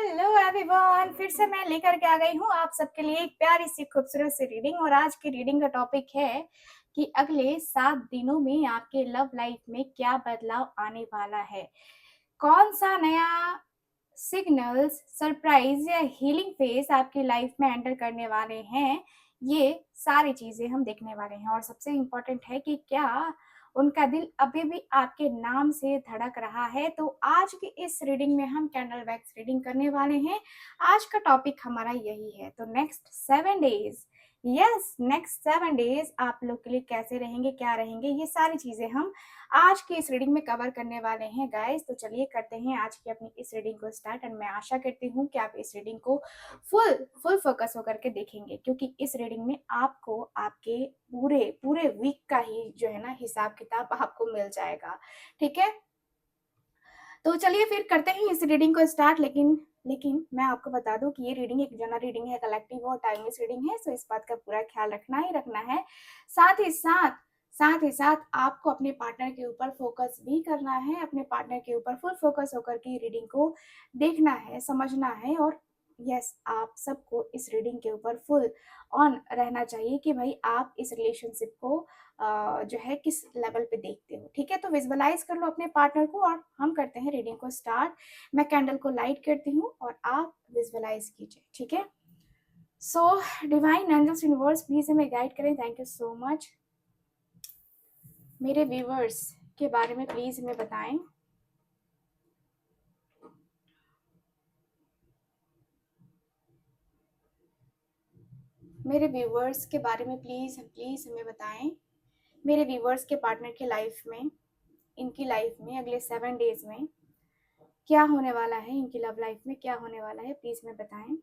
Hello everyone, फिर से मैं लेकर के आ गई हूँ आप सबके लिए एक प्यारी सी खूबसूरत सी रीडिंग। और आज की रीडिंग का टॉपिक है कि अगले 7 दिनों में आपके लव लाइफ में क्या बदलाव आने वाला है। कौन सा नया सिग्नल्स, सरप्राइज या हीलिंग फेज आपकी लाइफ में एंटर करने वाले हैं, ये सारी चीजें हम देखने वाले हैं। और सबसे इम्पोर्टेंट है कि क्या उनका दिल अभी भी आपके नाम से धड़क रहा है। तो आज की इस रीडिंग में हम कैंडल वैक्स रीडिंग करने वाले हैं। आज का टॉपिक हमारा यही है। तो नेक्स्ट 7 डेज, नेक्स्ट 7 डेज आप लोग के लिए कैसे रहेंगे, क्या रहेंगे, ये सारी चीजें हम आज की इस रीडिंग में कवर करने वाले हैं गाइस। तो चलिए करते हैं आज की अपनी इस रीडिंग को स्टार्ट। एंड मैं आशा करती हूँ कि आप इस रीडिंग को फुल फुल फोकस होकर के देखेंगे, क्योंकि इस रीडिंग में आपको आपके पूरे पूरे वीक का ही जो है ना हिसाब किताब आपको मिल जाएगा। ठीक है, तो चलिए फिर करते हैं इस रीडिंग को स्टार्ट। लेकिन मैं आपको बता दूं कि ये रीडिंग एक जनरल रीडिंग है, कलेक्टिव और टाइमलेस रीडिंग है। सो इस बात का पूरा ख्याल रखना ही रखना है। साथ ही साथ आपको अपने पार्टनर के ऊपर फोकस भी करना है। अपने पार्टनर के ऊपर फुल फोकस होकर के रीडिंग को देखना है, समझना है। और यस, आप सबको इस रीडिंग के ऊपर फुल ऑन रहना चाहिए कि भाई आप इस रिलेशनशिप को जो है किस लेवल पे देखते हो। ठीक है, तो विजुअलाइज कर लो अपने पार्टनर को और हम करते हैं रीडिंग को स्टार्ट। मैं कैंडल को लाइट करती हूँ और आप विजुअलाइज कीजिए। ठीक है, so divine angels universe please हमें गाइड करें। Thank you so much. मेरे व्यूवर्स के बारे में प्लीज हमें बताएं। मेरे व्यूवर्स के बारे में प्लीज प्लीज हमें बताएं। मेरे व्यूवर्स के पार्टनर की लाइफ में, इनकी लाइफ में अगले 7 डेज में क्या होने वाला है, इनकी लव लाइफ में क्या होने वाला है, प्लीज हमें बताएं।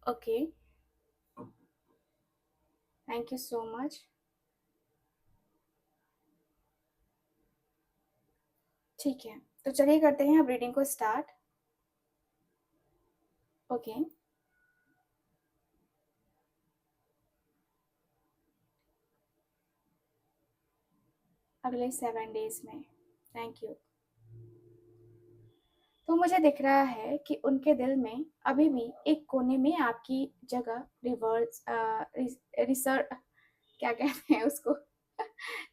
Okay, thank you so much. ठीक है, तो चलिए करते हैं अब रीडिंग को स्टार्ट। ओके, अगले 7 डेज में, थैंक यू। तो मुझे दिख रहा है कि उनके दिल में अभी भी एक कोने में आपकी जगह रिवर्स रिसर्च, क्या कहते हैं उसको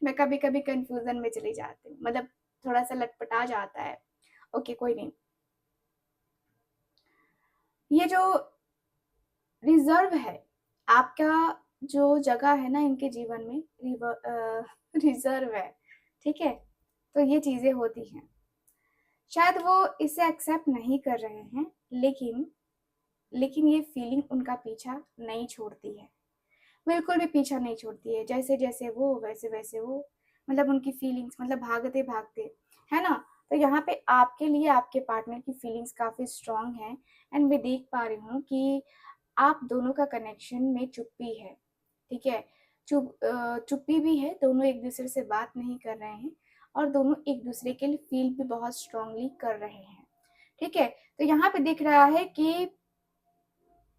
मैं कभी कभी कंफ्यूजन में चली जाती हूँ, मतलब थोड़ा सा लटपटा जाता है। ओके, कोई नहीं। ये जो रिजर्व है आपका, जो जगह है ना इनके जीवन में, रिजर्व है। ठीक है, तो ये चीजें होती हैं। शायद वो इसे एक्सेप्ट नहीं कर रहे हैं, लेकिन लेकिन ये फीलिंग उनका पीछा नहीं छोड़ती है। बिल्कुल भी पीछा नहीं छोड़ती है। जैसे जैसे वो वैसे वैसे वो, मतलब उनकी फीलिंग्स, मतलब भागते भागते, है ना। तो यहाँ पे आपके लिए आपके पार्टनर की फीलिंग्स काफी स्ट्रांग है। एंड मैं देख पा रही हूँ कि आप दोनों का कनेक्शन में चुप्पी है। ठीक है, चुप्पी भी है, दोनों एक दूसरे से बात नहीं कर रहे हैं और दोनों एक दूसरे के लिए फील भी बहुत स्ट्रांगली कर रहे हैं। ठीक है, तो यहाँ पे दिख रहा है कि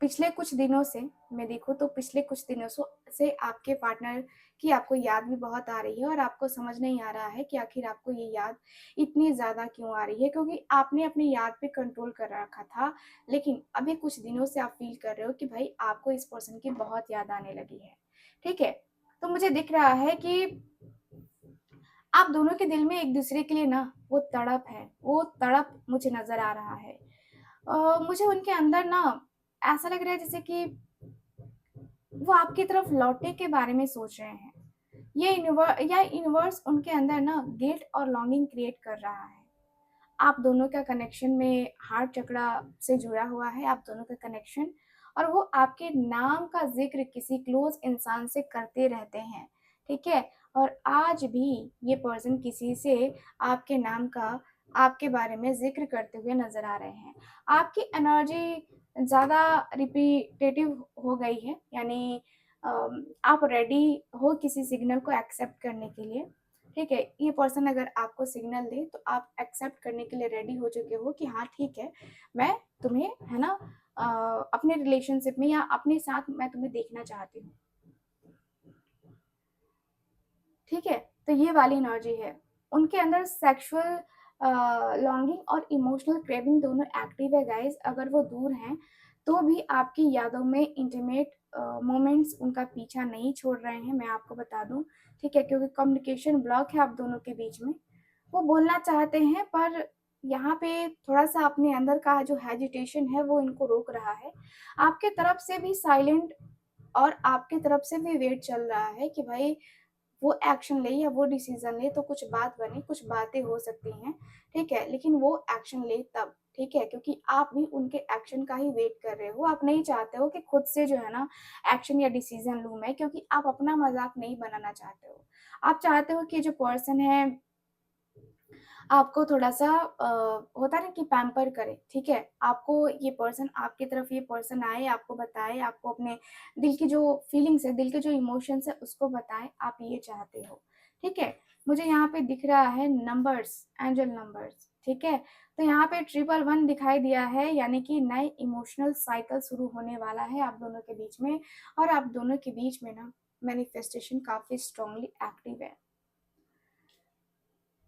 पिछले कुछ दिनों से, मैं देखूँ तो पिछले कुछ दिनों से आपके पार्टनर की आपको याद भी बहुत आ रही है। और आपको समझ नहीं आ रहा है कि आखिर आपको ये याद इतनी ज्यादा क्यों आ रही है, क्योंकि आपने अपनी याद पे कंट्रोल कर रखा था। लेकिन अभी कुछ दिनों से आप फील कर रहे हो कि भाई आपको इस पर्सन की बहुत याद आने लगी है। ठीक है, तो मुझे दिख रहा है कि आप दोनों के दिल में एक दूसरे के लिए ना वो तड़प है, वो तड़प मुझे नजर आ रहा है। मुझे उनके अंदर ना ऐसा लग रहा है जैसे कि वो आपकी तरफ लौटने के बारे में सोच रहे हैं। ये यूनिवर्स उनके अंदर ना गिल्ट और लॉन्गिंग क्रिएट कर रहा है। आप दोनों का कनेक्शन में हार्ट चक्रा से जुड़ा हुआ है, आप दोनों का कनेक्शन। और वो आपके नाम का जिक्र किसी क्लोज इंसान से करते रहते हैं। ठीक है, और आज भी ये पर्सन किसी से आपके नाम का, आपके बारे में जिक्र करते हुए नजर आ रहे हैं। आपकी एनर्जी ज़्यादा रिपीटेटिव हो गई है, यानी आप रेडी हो किसी सिग्नल को एक्सेप्ट करने के लिए। ठीक है, ये पर्सन अगर आपको सिग्नल दे तो आप एक्सेप्ट करने के लिए रेडी हो चुके हो कि हाँ ठीक है, मैं तुम्हें, है ना, अपने रिलेशनशिप में या अपने साथ मैं तुम्हें देखना चाहती हूँ। तो ये वाली एनर्जी है। उनके अंदर सेक्सुअल लॉन्गिंग और इमोशनल क्रेविंग दोनों एक्टिव है गाइस। अगर वो दूर हैं तो भी आपकी यादों में इंटीमेट मोमेंट्स उनका पीछा नहीं छोड़ रहे हैं, मैं आपको बता दूं। ठीक है, क्योंकि कम्युनिकेशन ब्लॉक है आप दोनों के बीच में। वो बोलना चाहते हैं पर यहाँ पे थोड़ा सा अपने अंदर का जो हेजिटेशन है वो इनको रोक रहा है। आपके तरफ से भी साइलेंट और आपके तरफ से भी वेट चल रहा है कि भाई वो एक्शन ले या वो डिसीजन ले तो कुछ बात बने, कुछ बातें हो सकती हैं। ठीक है, लेकिन वो एक्शन ले तब। ठीक है, क्योंकि आप भी उनके एक्शन का ही वेट कर रहे हो। आप नहीं चाहते हो कि खुद से जो है ना एक्शन या डिसीजन लूं मैं, क्योंकि आप अपना मजाक नहीं बनाना चाहते हो। आप चाहते हो कि जो पर्सन है आपको थोड़ा-सा होता है ना कि पैम्पर करे, ठीक है? आपको ये पर्सन आपकी तरफ ये पर्सन आए, आपको बताए, आपको अपने दिल की जो फीलिंग्स है, दिल के जो इमोशंस है उसको बताए, आप ये चाहते हो, ठीक है? मुझे यहाँ पे दिख रहा है नंबर्स, एंजल नंबर्स, ठीक है? तो यहाँ पे 111 दिखाई दिया है, यानी कि नए इमोशनल साइकिल शुरू होने वाला है आप दोनों के बीच में, और आप दोनों के बीच में ना मैनिफेस्टेशन काफ़ी स्ट्रांगली एक्टिव है।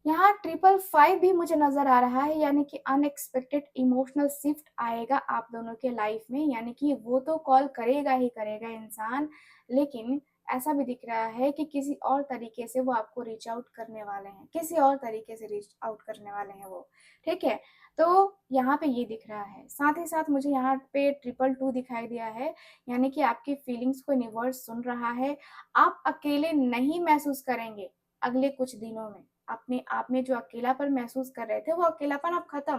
यहाँ 555 भी मुझे नज़र आ रहा है, यानी कि अनएक्सपेक्टेड इमोशनल शिफ्ट आएगा आप दोनों के लाइफ में, यानी कि वो तो कॉल करेगा ही करेगा इंसान, लेकिन ऐसा भी दिख रहा है कि किसी और तरीके से वो आपको रीच आउट करने वाले हैं, किसी और तरीके से रीच आउट करने वाले हैं वो, ठीक है? तो यहाँ पे ये दिख रहा है। साथ ही साथ मुझे यहाँ पे 222 दिखाई दिया है, यानी कि आपकी फीलिंग्स को यूनिवर्स सुन रहा है। आप अकेले नहीं महसूस करेंगे अगले कुछ दिनों में। अपने आप में जो अकेलापन महसूस कर रहे थे वो अकेलापन अब खत्म,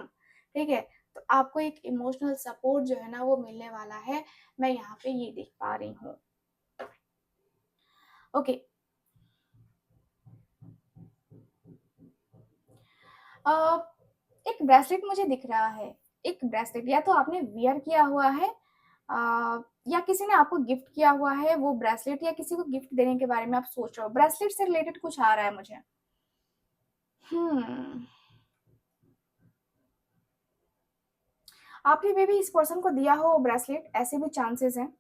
ठीक है? तो आपको एक इमोशनल सपोर्ट जो है ना वो मिलने वाला है, मैं यहाँ पे ये देख पा रही हूँ। ओके, एक ब्रेसलेट मुझे दिख रहा है। एक ब्रेसलेट या तो आपने वियर किया हुआ है, या किसी ने आपको गिफ्ट किया हुआ है वो ब्रेसलेट, या किसी को गिफ्ट देने के बारे में आप सोच रहे हो। ब्रेसलेट से रिलेटेड कुछ आ रहा है मुझे। हम्म, आपने मे बी इस पर्सन को दिया हो ब्रेसलेट, ऐसे भी चांसेस हैं।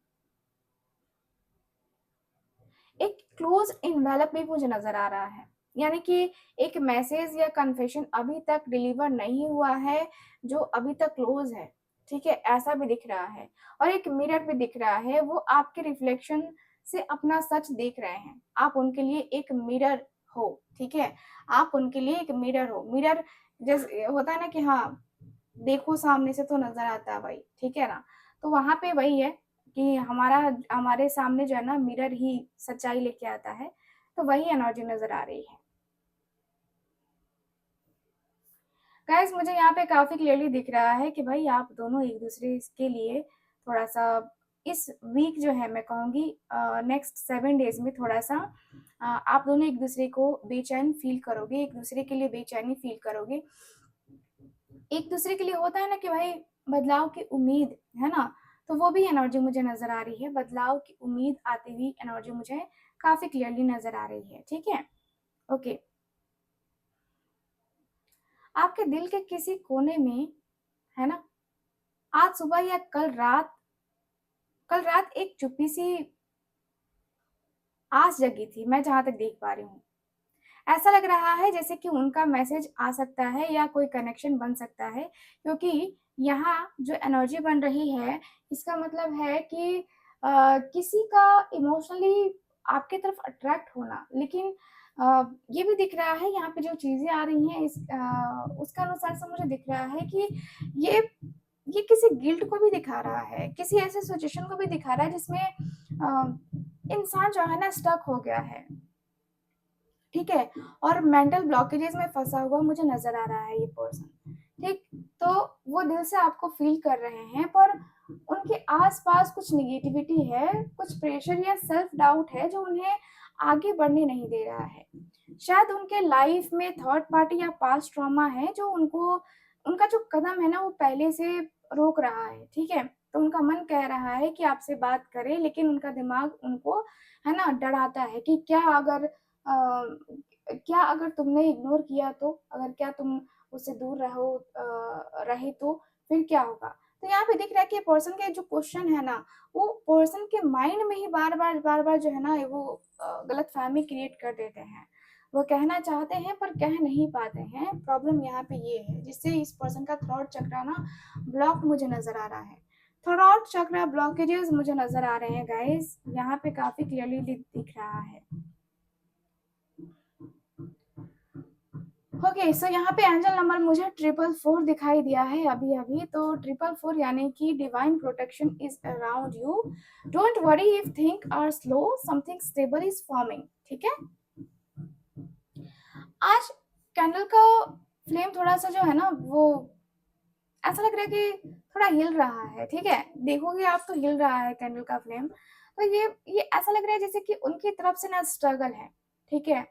एक क्लोज इन्वेलप भी मुझे नजर आ रहा है, यानी कि एक मैसेज या कन्फेशन अभी तक डिलीवर नहीं हुआ है जो अभी तक क्लोज है, ठीक है? ऐसा भी दिख रहा है। और एक मिरर भी दिख रहा है, वो आपके रिफ्लेक्शन से अपना सच देख रहे हैं। आप उनके लिए एक मिरर हो, ठीक है? आप उनके लिए एक मिरर हो। मिरर जैसे होता है ना कि हाँ, देखो सामने से तो नज़र आता है भाई, ठीक है ना? तो वहाँ पे वही है कि हमारा हमारे सामने जो है ना मिरर ही सच्चाई लेके आता है, तो वही एनर्जी नज़र आ रही है। गाइस मुझे यहाँ पे काफ़ी क्लियरली दिख रहा है कि भाई आप दोनों एक-दूसरे के लिए थोड़ा-सा इस वीक जो है मैं कहूँगी नेक्स्ट 7 डेज़ में थोड़ा-सा आप दोनों एक-दूसरे को बेचैन फ़ील करोगे, एक-दूसरे के लिए बेचैनी फ़ील करोगे। एक दूसरे के लिए होता है ना कि भाई बदलाव की उम्मीद, है ना? तो वो भी एनर्जी मुझे नज़र आ रही है, बदलाव की उम्मीद आती हुई एनर्जी मुझे काफ़ी क्लियरली नज़र आ रही है, ठीक है? ओके, आपके दिल के किसी कोने में, है ना? आज सुबह या कल रात एक चुप्पी-सी आस जगी थी, मैं जहाँ तक देख पा रही हूँ। ऐसा लग रहा है जैसे कि उनका मैसेज आ सकता है या कोई कनेक्शन बन सकता है, क्योंकि यहाँ जो एनर्जी बन रही है इसका मतलब है कि किसी का इमोशनली आपके तरफ अट्रैक्ट होना, लेकिन ये भी दिख रहा है यहाँ पे जो चीज़ें आ रही हैं उसका अनुसार से मुझे दिख रहा है कि ये ये किसी गिल्ट को भी दिखा रहा है, किसी ऐसे सिचुएशन को भी दिखा रहा है जिसमें इंसान जो है ना स्टक हो गया है, ठीक है? और मेंटल ब्लॉकेजेस में फँसा हुआ मुझे नज़र आ रहा है ये पर्सन, ठीक? तो वो दिल से आपको फ़ील कर रहे हैं, पर उनके आस-पास कुछ नेगेटिविटी है, कुछ प्रेशर या सेल्फ डाउट है जो उन्हें आगे बढ़ने नहीं दे रहा है। शायद उनके लाइफ में थर्ड पार्टी या पास्ट ट्रॉमा है जो उनको उनका जो कदम है ना वो पहले से रोक रहा है, ठीक है? तो उनका मन कह रहा है कि आपसे बात करें, लेकिन उनका दिमाग उनको है ना डराता है कि क्या अगर तुमने इग्नोर किया तो? अगर क्या तुम उससे दूर रहे तो फिर क्या होगा? तो यहाँ पे दिख रहा है कि पर्सन के जो क्वेश्चन है ना, वो पर्सन के माइंड में ही बार-बार जो है ना वो गलतफ़हमी क्रिएट कर देते हैं। वो कहना चाहते हैं पर कह नहीं पाते हैं। प्रॉब्लम यहाँ पे ये है, जिससे इस पर्सन का थ्रोट चक्रा ना ब्लॉक मुझे नजर आ रहा है। थ्रोट चक्रा ब्लॉकेजेस मुझे नजर आ रहे हैं गाइस, यहाँ पे काफी क्लियरली दिख रहा है। ओके सो यहाँ पे एंजल नंबर मुझे 444 दिखाई दिया है अभी अभी। तो 444 यानी कि divine protection is around you. Don't worry if thing are slow, something stable is forming. ठीक है, आज कैंडल का फ्लेम थोड़ा सा जो है ना वो ऐसा लग रहा है कि थोड़ा हिल रहा है। ठीक है, देखोगे आप तो हिल रहा है कैंडल का फ्लेम। तो ये ऐसा लग रहा है जैसे कि उनकी तरफ से ना स्ट्रगल है। ठीक है,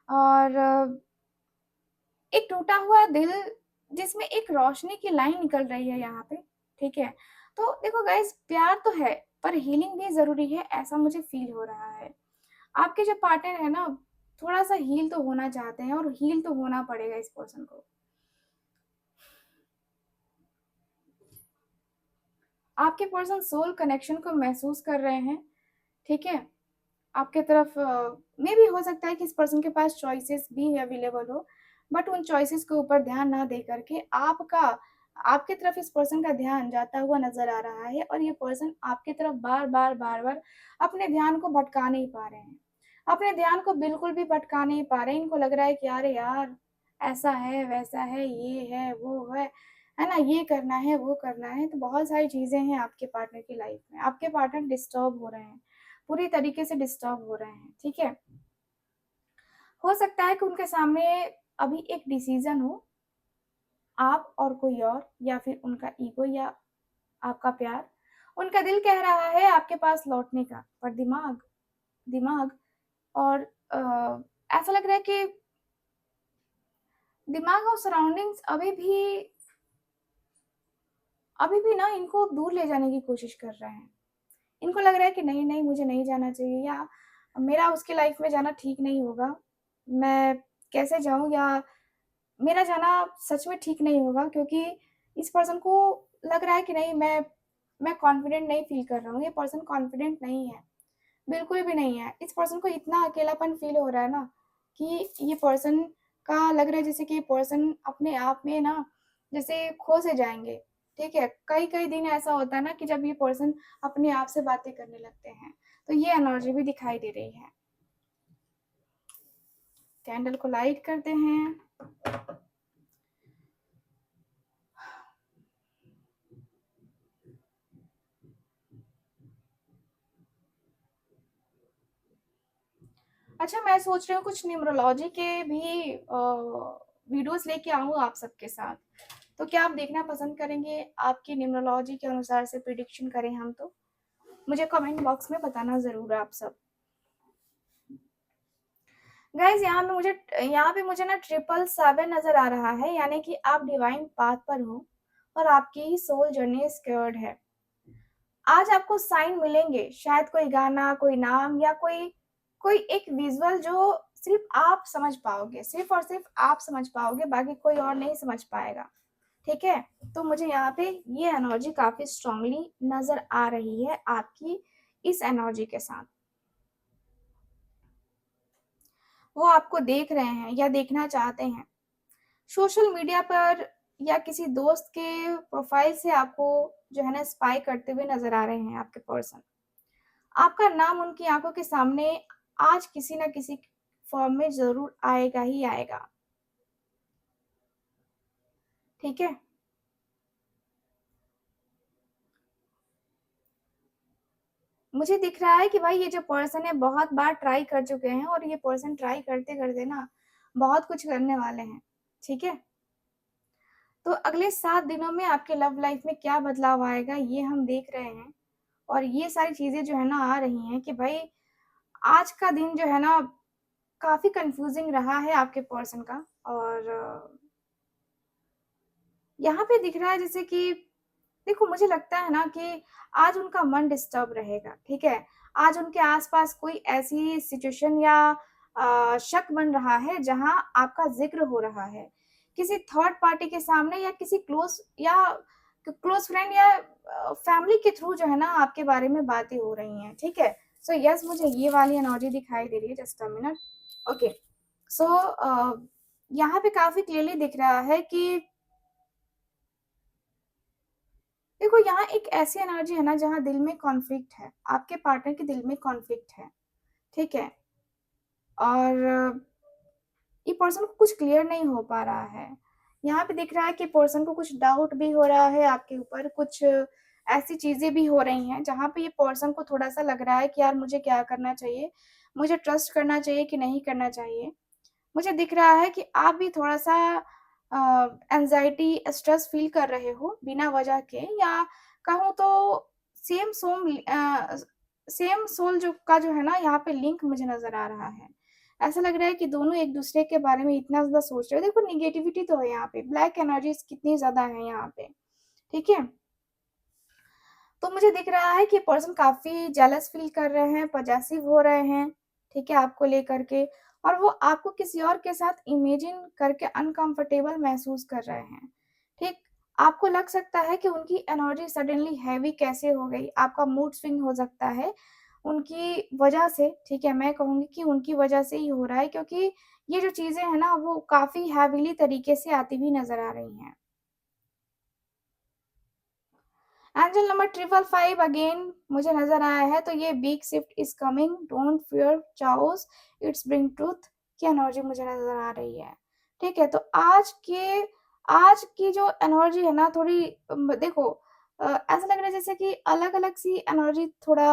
और एक टूटा हुआ दिल जिसमें एक रोशनी की लाइन निकल रही है यहाँ पे। ठीक है, तो देखो गाइस, प्यार तो है पर हीलिंग भी जरूरी है, ऐसा मुझे फील हो रहा है। आपके जो पार्टनर है ना, थोड़ा सा हील तो होना चाहते हैं, और हील तो होना पड़ेगा इस पर्सन को। आपके पर्सन सोल कनेक्शन को महसूस कर रहे हैं। ठीक है, आपके तरफ में भी हो सकता है कि इस पर्सन के पास चॉइसेस भी अवेलेबल हो, बट उन चॉइसेस के ऊपर ध्यान ना दे करके आपके तरफ इस पर्सन का ध्यान जाता हुआ नजर आ रहा है, और ये पर्सन आपके तरफ बार बार अपने ध्यान को भटका नहीं पा रहे हैं। अपने ध्यान को बिल्कुल भी भटका नहीं पा रहे हैं। इनको लग रहा है कि अरे यार, ऐसा है वैसा है, ये है वो है ना, ये करना है वो करना है। तो बहुत सारी चीजें हैं आपके पार्टनर की लाइफ में। आपके पार्टनर डिस्टर्ब हो रहे हैं, पूरी तरीके से डिस्टर्ब हो रहे हैं। ठीक है, हो सकता है कि उनके सामने अभी एक डिसीजन हो, आप और कोई और, या फिर उनका ईगो या आपका प्यार। उनका दिल कह रहा है आपके पास लौटने का, पर दिमाग दिमाग और ऐसा लग रहा है कि दिमाग और सराउंडिंग्स अभी भी ना इनको दूर ले जाने की कोशिश कर रहे हैं। इनको लग रहा है कि नहीं नहीं, मुझे नहीं जाना चाहिए, या मेरा उसकी लाइफ में जाना ठीक नहीं होगा। मैं कैसे जाऊं, या मेरा जाना सच में ठीक नहीं होगा, क्योंकि इस पर्सन को लग रहा है कि नहीं, मैं कॉन्फिडेंट नहीं फील कर रहा हूँ। ये पर्सन कॉन्फिडेंट नहीं है, बिल्कुल भी नहीं है। इस पर्सन को इतना अकेलापन फील हो रहा है ना, कि ये पर्सन का लग रहा है जैसे कि ये पर्सन अपने आप में ना जैसे खो से जाएंगे। ठीक है, कई कई दिन ऐसा होता है ना कि जब ये पर्सन अपने आप से बातें करने लगते हैं। तो ये एनर्जी भी दिखाई दे रही है। कैंडल को लाइट करते हैं। अच्छा, मैं सोच रही हूँ कुछ न्यूमरोलॉजी के भी वीडियोस लेके आऊँ आप सबके साथ। तो क्या आप देखना पसंद करेंगे? आपकी न्यूमरोलॉजी के अनुसार से प्रिडिक्शन करें हम तो? मुझे कमेंट बॉक्स में बताना ज़रूर आप सब। गाइस, यहाँ पे मुझे ना 777 नज़र आ रहा है, यानी कि आप डिवाइन पाथ पर हो और आपकी सोल जर्नी स्क्योर्ड है। आज आपको साइन मिलेंगे, शायद कोई गाना, कोई नाम, या कोई कोई एक विजुअल जो सिर्फ आप समझ पाओगे, सिर्फ और सिर्फ आप समझ पाओगे, बाकी कोई और नहीं समझ पाएगा। ठीक है, तो मुझे यहाँ पे ये एनर्जी काफी स्ट्रांगली नजर आ रही है आपकी इस एनर्जी के साथ। वो आपको देख रहे हैं या देखना चाहते हैं सोशल मीडिया पर, या किसी दोस्त के प्रोफाइल से आपको जो है ना स्पाई करते हुए नजर आ रहे हैं आपके पर्सन। आपका नाम उनकी आंखों के सामने आज किसी ना किसी फॉर्म में जरूर आएगा ही आएगा। ठीक है, मुझे दिख रहा है कि भाई ये जो पर्सन है बहुत बार ट्राई कर चुके हैं, और ये पर्सन ट्राई करते करते ना बहुत कुछ करने वाले हैं। ठीक है, तो अगले 7 दिनों में आपके लव लाइफ में क्या बदलाव आएगा ये हम देख रहे हैं। और ये सारी चीजें जो है ना आ रही हैं कि भाई आज का दिन जो है ना काफी कंफ्यूजिंग रहा है आपके पर्सन का। और यहाँ पे दिख रहा है जैसे कि, देखो मुझे लगता है ना कि आज उनका मन डिस्टर्ब रहेगा। ठीक है, आज उनके आसपास कोई ऐसी सिचुएशन या शक बन रहा है जहां आपका जिक्र हो रहा है किसी थर्ड पार्टी के सामने, या किसी क्लोज फ्रेंड या फैमिली के थ्रू जो है ना आपके बारे में बातें हो रही हैं। ठीक है, सो यस, मुझे ये वाली एनर्जी दिखाई दे रही है। Just a minute. ओके, सो यहाँ पे काफ़ी क्लियरली दिख रहा है कि देखो यहाँ एक ऐसी एनर्जी है ना जहाँ दिल में कॉन्फ्लिक्ट है, आपके पार्टनर के दिल में कॉन्फ्लिक्ट है, ठीक है? और ये पर्सन को कुछ क्लियर नहीं हो पा रहा है। यहाँ पे दिख रहा है कि पर्सन को कुछ डाउट भी हो रहा है आपके ऊपर, कुछ ऐसी चीज़ें भी हो रही हैं जहाँ पे ये पर्सन को थोड़ा-सा लग रहा है कि यार मुझे क्या करना चाहिए? मुझे ट्रस्ट करना चाहिए कि नहीं करना चाहिए? मुझे दिख रहा है कि आप भी थोड़ा-सा एंग्ज़ायटी, स्ट्रेस फ़ील कर रहे हो बिना वजह के, या कहूँ तो सेम सेम सोल जो है ना यहाँ पे लिंक मुझे नज़र आ रहा है। ऐसा लग रहा है कि दोनों एक-दूसरे के बारे में इतना ज़्यादा सोच रहे हो। देखो नेगेटिविटी तो है यहाँ पे, ब्लैक एनर्जीज़ कितनी ज़्यादा है यहाँ पे, ठीक है? तो मुझे दिख रहा है कि पर्सन काफ़ी जेलस फ़ील कर रहे हैं, पॉसेसिव हो रहे हैं, ठीक है, आपको लेकर के, और वो आपको किसी और के साथ इमेजिन करके अनकम्फ़र्टेबल महसूस कर रहे हैं, ठीक? आपको लग सकता है कि उनकी एनर्जी सडनली हेवी कैसे हो गई, आपका मूड स्विंग हो सकता है उनकी वजह से, ठीक है? मैं कहूँगी कि उनकी वजह से ही हो रहा है, क्योंकि ये जो चीज़ें हैं ना, वो काफ़ी हेवीली तरीके से आती हुई नज़र आ रही हैं। एंजल नंबर 555 अगेन मुझे नज़र आया है, तो ये big shift is coming, don't fear chaos, it's bring truth की एनर्जी मुझे नज़र आ रही है। ठीक है, तो आज की जो एनर्जी है ना थोड़ी देखो ऐसा लग रहा है जैसे कि अलग-अलग सी एनर्जी, थोड़ा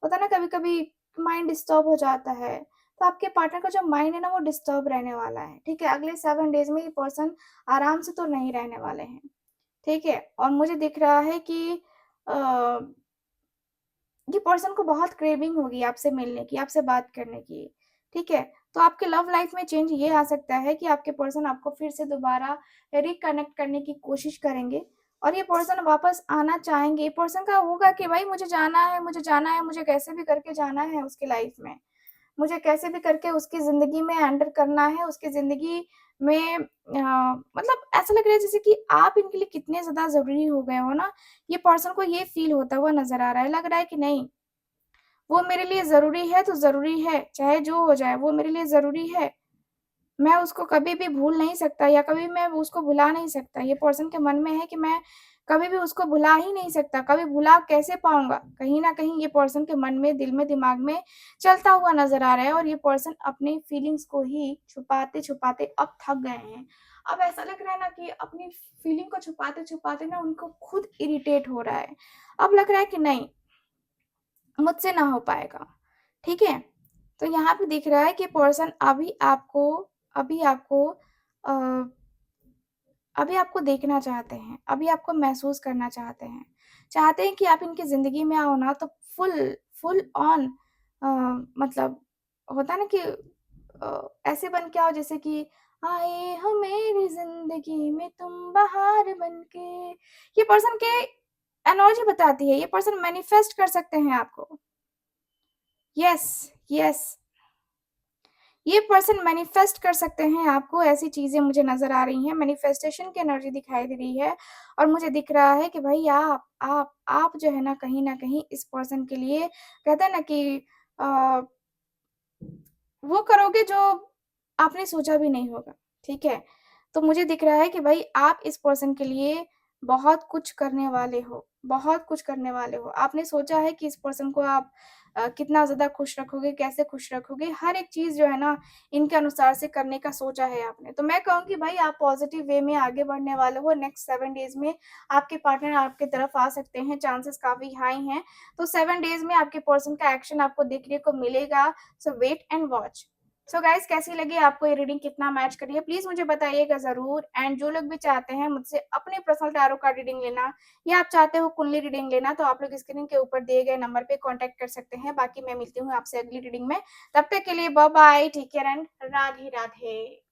होता है ना कभी-कभी माइंड डिस्टर्ब हो जाता है, तो आपके पार्टनर का जो माइंड है ना वो डिस्टर्ब रहने वाला है, ठीक है? अगले 7 डेज़ में ये पर्सन आराम से तो नहीं रहने वाले हैं। ठीक है? और मुझे दिख रहा है कि अ, ये पर्सन को बहुत क्रेविंग होगी आपसे मिलने की, आपसे बात करने की, ठीक है? तो आपके लव लाइफ में चेंज ये आ सकता है कि आपके पर्सन आपको फिर से दोबारा रिकनेक्ट करने की कोशिश करेंगे और ये पर्सन वापस आना चाहेंगे। ये पर्सन का होगा कि भाई मुझे जाना है, मुझे जाना है, मुझे कैसे भी करके जाना है उसकी लाइफ में। मुझे कैसे भी करके उसकी ज़िंदगी में एंटर करना है, उसकी ज़िंदगी में मतलब ऐसा लग रहा है जैसे कि आप इनके लिए कितने ज़्यादा ज़रूरी हो गए हो ना, ये पर्सन को ये फ़ील होता हुआ नज़र आ रहा है। लग रहा है कि नहीं, वो मेरे लिए ज़रूरी है तो ज़रूरी है, चाहे जो हो जाए वो मेरे लिए ज़रूरी है। मैं उसको कभी भी भूल नहीं सकता या कभी मैं उसको भुला नहीं सकता। ये पर्सन के मन में है कि मैं कभी भी उसको भुला ही नहीं सकता, कभी भुला कैसे पाऊँगा? कहीं न कहीं ये पर्सन के मन में, दिल में, दिमाग में चलता हुआ नज़र आ रहा है और ये पर्सन अपनी फीलिंग्स को ही छुपाते-छुपाते अब थक गए हैं। अब ऐसा लग रहा है ना कि अपनी फीलिंग को छुपाते-छुपाते ना उनको खुद इरिटेट हो रहा है। अब लग रहा है कि नहीं, मुझसे ना हो पाएगा, ठीक है? तो यहाँ पे दिख रहा है कि पर्सन अभी आपको अ, अभी आपको देखना चाहते हैं, अभी आपको महसूस करना चाहते हैं। चाहते हैं कि आप इनकी ज़िंदगी में आओ ना तो फुल फुल ऑन अ, मतलब होता है ना कि ऐसे बन के आओ जैसे कि आए हो मेरी ज़िंदगी में तुम बहार बन के। ये पर्सन के एनर्जी बताती है, ये पर्सन मैनिफेस्ट कर सकते हैं आपको। Yes, yes. ये पर्सन मैनिफेस्ट कर सकते हैं आपको, ऐसी चीज़ें मुझे नज़र आ रही हैं, मैनिफेस्टेशन की एनर्जी दिखाई दे रही है और मुझे दिख रहा है कि भई आप जो है ना कहीं न कहीं इस पर्सन के लिए कहते हैं ना कि अ, वो करोगे जो आपने सोचा भी नहीं होगा, ठीक है? तो मुझे दिख रहा है कि भई आप इस पर्सन के लिए बहुत कुछ करने वाले हो, बहुत कुछ करने वाले हो। आपने सोचा है कि इस पर्सन को आप कितना ज़्यादा खुश रखोगे, कैसे खुश रखोगे, हर एक चीज़ जो है ना इनके अनुसार से करने का सोचा है आपने। तो मैं कहूँगी भई आप पॉज़िटिव वे में आगे बढ़ने वाले हो, नेक्स्ट 7 डेज़ में आपके पार्टनर आपकी तरफ आ सकते हैं, चांसेस काफ़ी हाई हैं। तो 7 डेज़ में आपके पर्सन का एक्शन आपको देखने को मिलेगा, so wait and watch. So guys कैसी लगी आपको ये रीडिंग, कितना मैच कर रही है? प्लीज़ मुझे बताइएगा ज़रूर एंड जो लोग भी चाहते हैं मुझसे अपने पर्सनल टैरो कार्ड रीडिंग लेना या आप चाहते हो कुंडली रीडिंग लेना तो आप लोग स्क्रीन के ऊपर दिए गए नंबर पे कॉन्टैक्ट कर सकते हैं। बाकी मैं मिलती हूँ आपसे अगली रीडिंग में। तब तक के लिए bye bye, take care and Radhe Radhe.